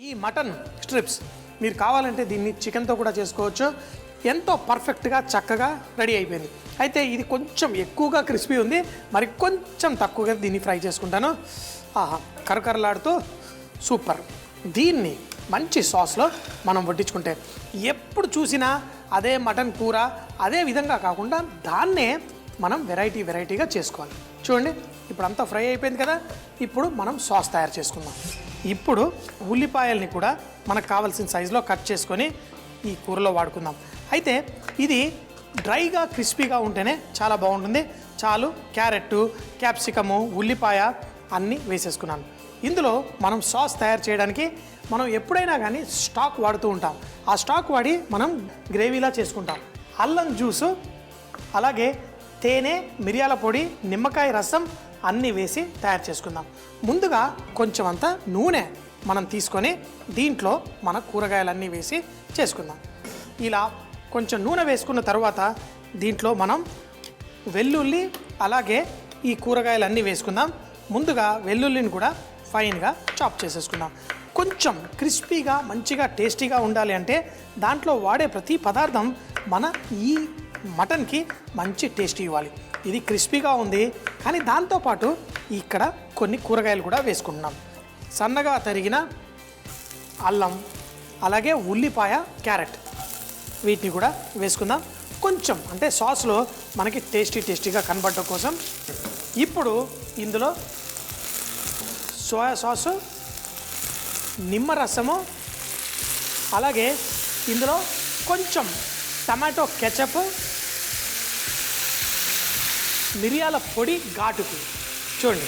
ఈ mutton strips మీరు కావాలంటే దీన్ని చికెన్తో కూడా చేసుకోవచ్చు. ఎంతో పర్ఫెక్ట్గా చక్కగా రెడీ అయిపోయింది. అయితే ఇది కొంచెం ఎక్కువగా క్రిస్పీ ఉంది, మరి కొంచెం తక్కువగా దీన్ని ఫ్రై చేసుకుంటాను. ఆహా, కరకరలాడుతూ సూపర్. దీన్ని మంచి సాస్లో మనం వడ్డించుకుంటే ఎప్పుడు చూసినా అదే మటన్ కూర అదే విధంగా కాకుండా దాన్నే మనం వెరైటీగా చేసుకోవాలి. చూడండి, ఇప్పుడు అంతా ఫ్రై అయిపోయింది కదా. ఇప్పుడు మనం సాస్ తయారు చేసుకుందాం. ఇప్పుడు ఉల్లిపాయల్ని కూడా మనకు కావాల్సిన సైజులో కట్ చేసుకొని ఈ కూరలో వాడుకుందాం. అయితే ఇది డ్రైగా క్రిస్పీగా ఉంటేనే చాలా బాగుంటుంది. చాలు, క్యారెట్, క్యాప్సికము, ఉల్లిపాయ అన్నీ వేసేసుకున్నాను. ఇందులో మనం సాస్ తయారు చేయడానికి మనం ఎప్పుడైనా కానీ స్టాక్ వాడుతూ ఉంటాం. ఆ స్టాక్ వాడి మనం గ్రేవీలా చేసుకుంటాం. అల్లం జ్యూసు, అలాగే తేనె, మిరియాల పొడి, నిమ్మకాయ రసం అన్నీ వేసి తయారు చేసుకుందాం. ముందుగా కొంచెం అంత నూనె మనం తీసుకొని దీంట్లో మన కూరగాయలన్నీ వేసి చేసుకుందాం. ఇలా కొంచెం నూనె వేసుకున్న తర్వాత దీంట్లో మనం వెల్లుల్లి అలాగే ఈ కూరగాయలన్నీ వేసుకుందాం. ముందుగా వెల్లుల్లిని కూడా ఫైన్గా చాప్ చేసేసుకుందాం. కొంచెం క్రిస్పీగా మంచిగా టేస్టీగా ఉండాలి అంటే దాంట్లో వాడే ప్రతి పదార్థం మన ఈ మటన్కి మంచి టేస్ట్ ఇవ్వాలి. ఇది క్రిస్పీగా ఉంది, కానీ దాంతోపాటు ఇక్కడ కొన్ని కూరగాయలు కూడా వేసుకుంటున్నాం. సన్నగా తరిగిన అల్లం, అలాగే ఉల్లిపాయ, క్యారెట్ వీటిని కూడా వేసుకుందాం. కొంచెం అంటే సాస్లో మనకి టేస్టీగా కనబడటం కోసం ఇప్పుడు ఇందులో సోయా సాసు, నిమ్మరసము, అలాగే ఇందులో కొంచెం టమాటో కెచప్, మిరియాల పొడి ఘాటుకి. చూడండి,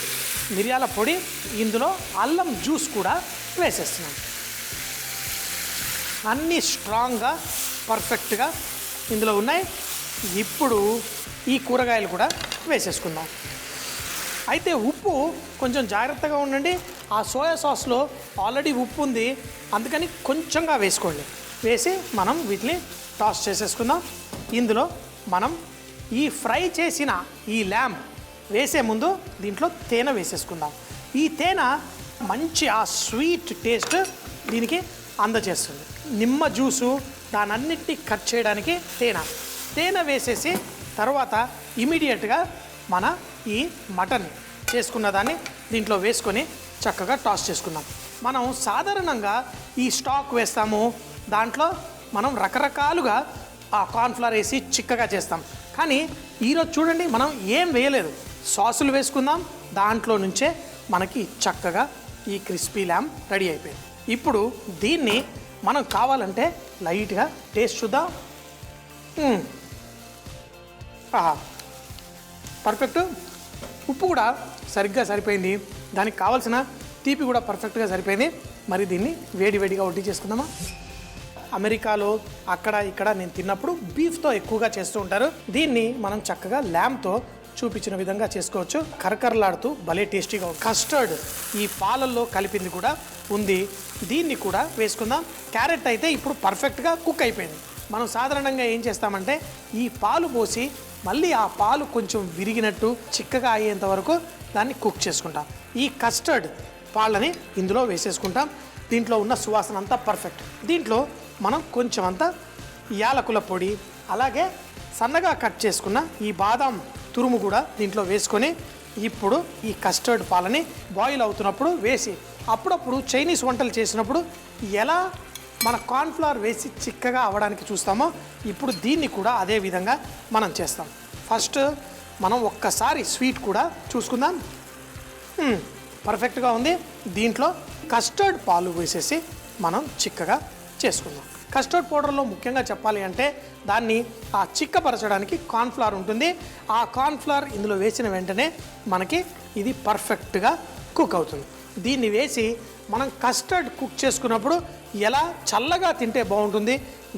మిరియాల పొడి, ఇందులో అల్లం జ్యూస్ కూడా వేసేస్తున్నాం. అన్నీ స్ట్రాంగ్గా పర్ఫెక్ట్గా ఇందులో ఉన్నాయి. ఇప్పుడు ఈ కూరగాయలు కూడా వేసేసుకుందాం. అయితే ఉప్పు కొంచెం జాగ్రత్తగా ఉండండి. ఆ సోయా సాస్లో ఆల్రెడీ ఉప్పు ఉంది, అందుకని కొంచెంగా వేసుకోండి. వేసి మనం వీటిని టాస్ చేసేసుకుందాం. ఇందులో మనం ఈ ఫ్రై చేసిన ఈ ల్యాంబ్ వేసే ముందు దీంట్లో తేనె వేసేసుకుందాం. ఈ తేనె మంచి ఆ స్వీట్ టేస్ట్ దీనికి అందజేస్తుంది. నిమ్మ జ్యూసు దానన్నిటినీ కట్ చేయడానికి తేనె వేసేసి తర్వాత ఇమీడియట్గా మన ఈ మటన్ చేసుకున్న దాన్ని దీంట్లో వేసుకొని చక్కగా టాస్ చేసుకుందాం. మనం సాధారణంగా ఈ స్టాక్ వేస్తాము, దాంట్లో మనం రకరకాలుగా ఆ కార్న్ఫ్లవర్ వేసి చిక్కగా చేస్తాం. కానీ ఈరోజు చూడండి, మనం ఏం వేయలేదు, సాసులు వేసుకుందాం. దాంట్లో నుంచే మనకి చక్కగా ఈ క్రిస్పీ ల్యామ్ రెడీ అయిపోయింది. ఇప్పుడు దీన్ని మనం కావాలంటే లైట్గా టేస్ట్ చూద్దాం. పర్ఫెక్ట్. ఉప్పు కూడా సరిగ్గా సరిపోయింది, దానికి కావాల్సిన తీపి కూడా పర్ఫెక్ట్గా సరిపోయింది. మరి దీన్ని వేడిగా వడ్డీ చేసుకుందామా? అమెరికాలో అక్కడ ఇక్కడ నేను తిన్నప్పుడు బీఫ్తో ఎక్కువగా చేస్తూ ఉంటారు. దీన్ని మనం చక్కగా ల్యామ్తో చూపించిన విధంగా చేసుకోవచ్చు. కరకరలాడుతూ భలే టేస్టీగా ఉంది. కస్టర్డ్ ఈ పాలల్లో కలిపింది కూడా ఉంది, దీన్ని కూడా వేసుకుందాం. క్యారెట్ అయితే ఇప్పుడు పర్ఫెక్ట్గా కుక్ అయిపోయింది. మనం సాధారణంగా ఏం చేస్తామంటే ఈ పాలు పోసి మళ్ళీ ఆ పాలు కొంచెం విరిగినట్టు చిక్కగా అయ్యేంత వరకు దాన్ని కుక్ చేసుకుంటాం. ఈ కస్టర్డ్ పాలని ఇందులో వేసేసుకుంటాం. దీంట్లో ఉన్న సువాసన అంతా పర్ఫెక్ట్. దీంట్లో మనం కొంచెం అంతా యాలకుల పొడి, అలాగే సన్నగా కట్ చేసుకున్న ఈ బాదాం తురుము కూడా దీంట్లో వేసుకొని ఇప్పుడు ఈ కస్టర్డ్ పాలని బాయిల్ అవుతున్నప్పుడు వేసి, అప్పుడప్పుడు చైనీస్ వంటలు చేసినప్పుడు ఎలా మన కార్న్ఫ్లవర్ వేసి చిక్కగా అవ్వడానికి చూస్తామో ఇప్పుడు దీన్ని కూడా అదే విధంగా మనం చేస్తాం. ఫస్ట్ మనం ఒక్కసారి స్వీట్ కూడా చూసుకుందాం. పర్ఫెక్ట్గా ఉంది. దీంట్లో కస్టర్డ్ పాలు వేసేసి మనం చిక్కగా చేసుకుందాం. కస్టర్డ్ పౌడర్లో ముఖ్యంగా చెప్పాలి అంటే దాన్ని ఆ చిక్కపరచడానికి కార్న్ఫ్లవర్ ఉంటుంది. ఆ కార్న్ఫ్లవర్ ఇందులో వేసిన వెంటనే మనకి ఇది పర్ఫెక్ట్గా కుక్ అవుతుంది. దీన్ని వేసి మనం కస్టర్డ్ కుక్ చేసుకున్నప్పుడు ఎలా చల్లగా తింటే బాగుంటుంది,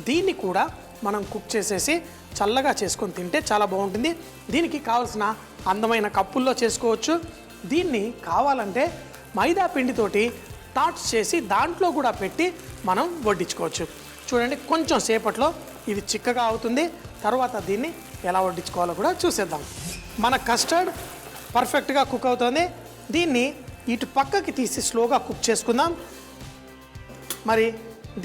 దీన్ని కూడా మనం కుక్ చేసేసి చల్లగా చేసుకొని తింటే చాలా బాగుంటుంది. దీనికి కావాల్సిన అందమైన కప్పుల్లో చేసుకోవచ్చు. దీన్ని కావాలంటే మైదా పిండితోటి టాట్స్ చేసి దాంట్లో కూడా పెట్టి మనం వడ్డించుకోవచ్చు. చూడండి, కొంచెం సేపట్లో ఇది చిక్కగా అవుతుంది. తర్వాత దీన్ని ఎలా వడ్డించుకోవాలో కూడా చూసేద్దాం. మన కస్టర్డ్ పర్ఫెక్ట్గా కుక్ అవుతుంది. దీన్ని ఇటు పక్కకి తీసి స్లోగా కుక్ చేసుకుందాం. మరి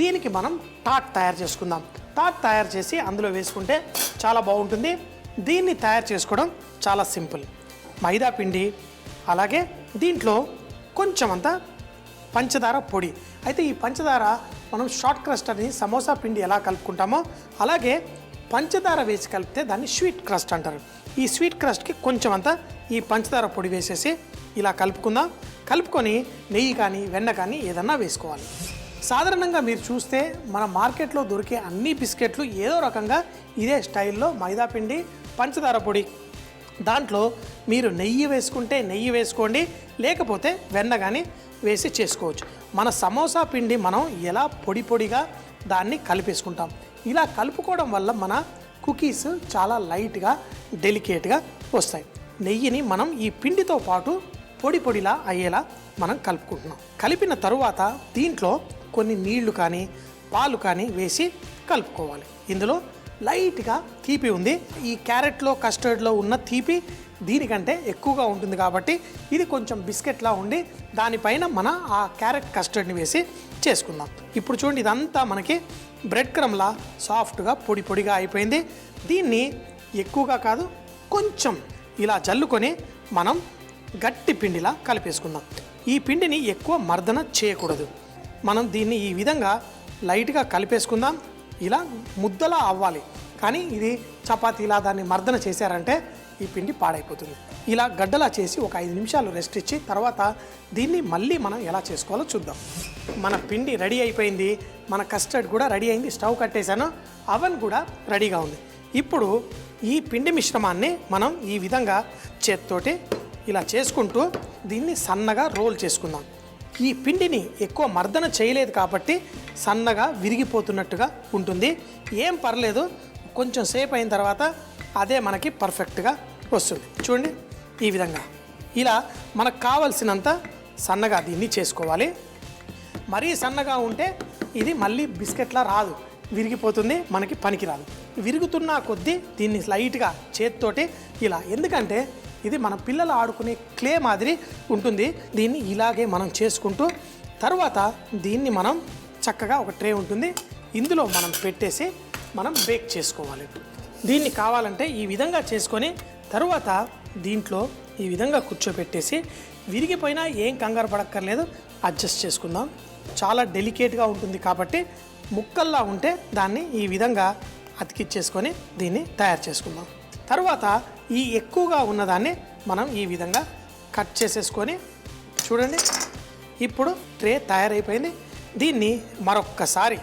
దీనికి మనం టాట్ తయారు చేసుకుందాం. టాట్ తయారు చేసి అందులో వేసుకుంటే చాలా బాగుంటుంది. దీన్ని తయారు చేసుకోవడం చాలా సింపుల్. మైదా పిండి, అలాగే దీంట్లో కొంచెం అంత పంచదార పొడి. అయితే ఈ పంచదార మనం షార్ట్ క్రస్ట్ అని సమోసా పిండి ఎలా కలుపుకుంటామో అలాగే పంచదార వేసి కలిపితే దాన్ని స్వీట్ క్రస్ట్ అంటారు. ఈ స్వీట్ క్రస్ట్కి కొంచెం అంతా ఈ పంచదార పొడి వేసేసి ఇలా కలుపుకుందాం. కలుపుకొని నెయ్యి కానీ వెన్న కానీ ఏదన్నా వేసుకోవాలి. సాధారణంగా మీరు చూస్తే మన మార్కెట్లో దొరికే అన్ని బిస్కెట్లు ఏదో రకంగా ఇదే స్టైల్లో మైదా పిండి, పంచదార పొడి, దాంట్లో మీరు నెయ్యి వేసుకుంటే నెయ్యి వేసుకోండి, లేకపోతే వెన్న కానీ వేసి చేసుకోవచ్చు. మన సమోసా పిండి మనం ఎలా పొడి పొడిగా దాన్ని కలిపేసుకుంటాం. ఇలా కలుపుకోవడం వల్ల మన కుకీస్ చాలా లైట్గా, డెలికేట్గా వస్తాయి. నెయ్యిని మనం ఈ పిండితో పాటు పొడి పొడిలా అయ్యేలా మనం కలుపుకుంటున్నాం. కలిపిన తరువాత దీంట్లో కొన్ని నీళ్లు కానీ పాలు కానీ వేసి కలుపుకోవాలి. ఇందులో లైట్గా తీపి ఉంది. ఈ క్యారెట్లో, కస్టర్డ్లో ఉన్న తీపి దీనికంటే ఎక్కువగా ఉంటుంది కాబట్టి ఇది కొంచెం బిస్కెట్లా ఉండి దానిపైన మన ఆ క్యారెట్ కస్టర్డ్ని వేసి చేసుకుందాం. ఇప్పుడు చూడండి, ఇదంతా మనకి బ్రెడ్ క్రమ్లా సాఫ్ట్గా పొడి పొడిగా అయిపోయింది. దీన్ని ఎక్కువగా కాదు, కొంచెం ఇలా జల్లుకొని మనం గట్టి పిండిలా కలిపేసుకుందాం. ఈ పిండిని ఎక్కువ మర్దన చేయకూడదు. మనం దీన్ని ఈ విధంగా లైట్గా కలిపేసుకుందాం. ఇలా ముద్దలా అవ్వాలి. కానీ ఇది చపాతీలా దాన్ని మర్దన చేశారంటే ఈ పిండి పాడైపోతుంది. ఇలా గడ్డలా చేసి ఒక 5 నిమిషాలు రెస్ట్ ఇచ్చి తర్వాత దీన్ని మళ్ళీ మనం ఎలా చేసుకోవాలో చూద్దాం. మన పిండి రెడీ అయిపోయింది. మన కస్టర్డ్ కూడా రెడీ అయింది. స్టవ్ కట్టేశాను. అవన్ కూడా రెడీగా ఉంది. ఇప్పుడు ఈ పిండి మిశ్రమాన్ని మనం ఈ విధంగా చేత్తోటి ఇలా చేసుకుంటూ దీన్ని సన్నగా రోల్ చేసుకుందాం. ఈ పిండిని ఎక్కువ మర్దన చేయలేదు కాబట్టి సన్నగా విరిగిపోతున్నట్టుగా ఉంటుంది. ఏం పర్లేదు, కొంచెం సేపు అయిన తర్వాత అదే మనకి పర్ఫెక్ట్గా వస్తుంది. చూడండి, ఈ విధంగా ఇలా మనకు కావలసినంత సన్నగా దీన్ని చేసుకోవాలి. మరీ సన్నగా ఉంటే ఇది మళ్ళీ బిస్కెట్లా రాదు, విరిగిపోతుంది, మనకి పనికిరాదు. విరుగుతున్న కొద్దీ దీన్ని లైట్గా చేత్తోటి ఇలా, ఎందుకంటే ఇది మన పిల్లలు ఆడుకునే క్లే మాదిరి ఉంటుంది. దీన్ని ఇలాగే మనం చేసుకుంటూ తర్వాత దీన్ని మనం చక్కగా ఒక ట్రే ఉంటుంది, ఇందులో మనం పెట్టేసి మనం బేక్ చేసుకోవాలి. దీన్ని కావాలంటే ఈ విధంగా చేసుకొని తర్వాత దీంట్లో ఈ విధంగా కూర్చోపెట్టేసి విరిగిపోయినా ఏం కంగారు పడక్కర్లేదు, అడ్జస్ట్ చేసుకుందాం. చాలా డెలికేట్గా ఉంటుంది కాబట్టి ముక్కల్లా ఉంటే దాన్ని ఈ విధంగా అతికిచ్చేసుకొని దీన్ని తయారు చేసుకుందాం. తర్వాత ఈ ఎక్కువగా ఉన్నదాన్ని మనం ఈ విధంగా కట్ చేసేసుకొని చూడండి, ఇప్పుడు ట్రే తయారైపోయింది. దీన్ని మరొక్కసారి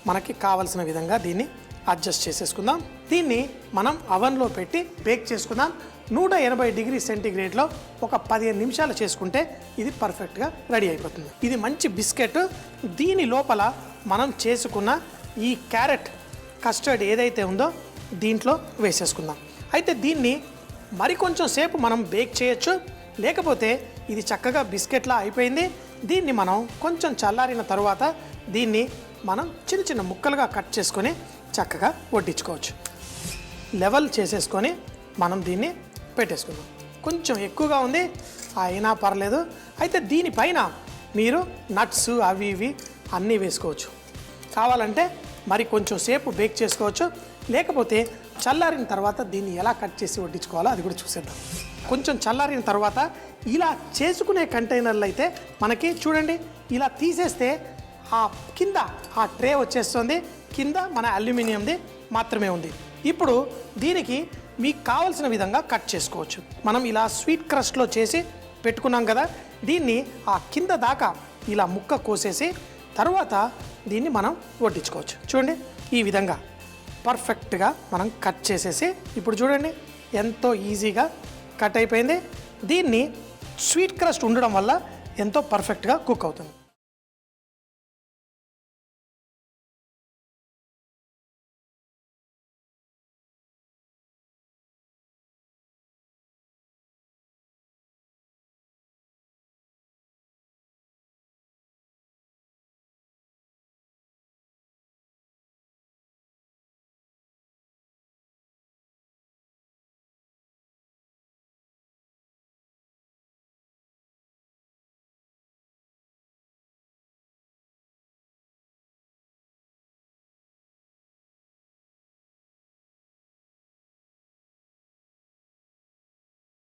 మనకి కావలసిన విధంగా దీన్ని అడ్జస్ట్ చేసేసుకుందాం. దీన్ని మనం అవన్లో పెట్టి బేక్ చేసుకుందాం. 180 డిగ్రీ సెంటీగ్రేడ్లో ఒక 15 నిమిషాలు చేసుకుంటే ఇది పర్ఫెక్ట్గా రెడీ అయిపోతుంది. ఇది మంచి బిస్కెట్. దీని లోపల మనం చేసుకున్న ఈ క్యారెట్ కస్టర్డ్ ఏదైతే ఉందో దీంట్లో వేసేసుకుందాం. అయితే దీన్ని మరికొంచెం సేపు మనం బేక్ చేయొచ్చు, లేకపోతే ఇది చక్కగా బిస్కెట్లా అయిపోయింది. దీన్ని మనం కొంచెం చల్లారిన తర్వాత దీన్ని మనం చిన్న చిన్న ముక్కలుగా కట్ చేసుకొని చక్కగా వడ్డించుకోవచ్చు. లెవెల్ చేసేసుకొని మనం దీన్ని పెట్టేసుకుందాం. కొంచెం ఎక్కువగా ఉంది అయినా పర్లేదు. అయితే దీనిపైన మీరు నట్స్ అవి ఇవి అన్నీ వేసుకోవచ్చు. కావాలంటే మరి కొంచెం సేపు బేక్ చేసుకోవచ్చు, లేకపోతే చల్లారిన తర్వాత దీన్ని ఎలా కట్ చేసి వడ్డించుకోవాలో అది కూడా చూసేద్దాం. కొంచెం చల్లారిన తర్వాత ఇలా చేసుకునే కంటైనర్లు అయితే మనకి చూడండి, ఇలా తీసేస్తే ఆ కింద ఆ ట్రే వచ్చేస్తుంది, కింద మన అల్యూమినియంది మాత్రమే ఉంది. ఇప్పుడు దీనికి మీకు కావలసిన విధంగా కట్ చేసుకోవచ్చు. మనం ఇలా స్వీట్ క్రస్ట్లో చేసి పెట్టుకున్నాం కదా, దీన్ని ఆ కింద దాకా ఇలా ముక్క కోసేసి తర్వాత దీన్ని మనం వడ్డించుకోవచ్చు. చూడండి, ఈ విధంగా పర్ఫెక్ట్గా మనం కట్ చేసేసి ఇప్పుడు చూడండి ఎంతో ఈజీగా కట్ అయిపోయింది. దీన్ని స్వీట్ క్రస్ట్ ఉండడం వల్ల ఎంతో పర్ఫెక్ట్గా కుక్ అవుతుంది.